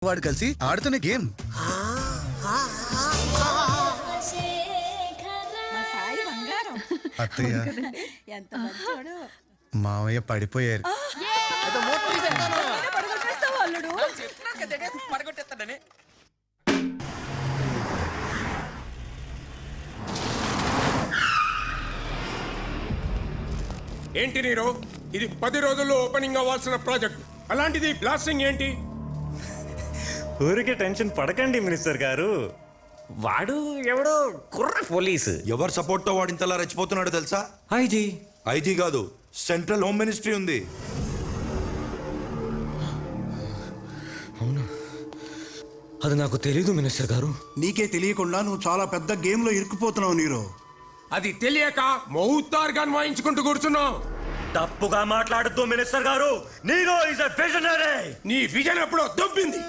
వాడు కలిసి ఆడుతున్న గేమ్. అత్తయ్య మావయ్య పడిపోయారు. ఏంటి నీరో, ఇది 10 రోజుల్లో ఓపెనింగ్ అవ్వాల్సిన ప్రాజెక్ట్, అలాంటిది బ్లాస్టింగ్ ఏంటి? ఊరికే టెన్షన్ పడకండి మినిస్టర్ గారు. వాడు ఎవడో కుర్ర పోలీసు. ఎవరు సపోర్ట్ తో వాడు ఇంతలా రెచ్చిపోతున్నాడో తెలుసా? ఐజీ. ఐజీ కాదు, సెంట్రల్ హోమ్ మినిస్ట్రీ ఉంది. అవునా? అది నాకు తెలీదు మినిస్టర్ గారు. నీకే తెలియకుండా నువ్వు చాలా పెద్ద గేమ్ లో ఇరుక్కుపోతున్నావు నీరో. అది తెలియక మౌతార్గాన్ వాయించుకుంటూ కూర్చున్నావు. తప్పుగా మాట్లాడద్దు మినిస్టర్ గారు. Nero is a visionary. నీ విజన్ ఎప్పుడో దొబ్బింది.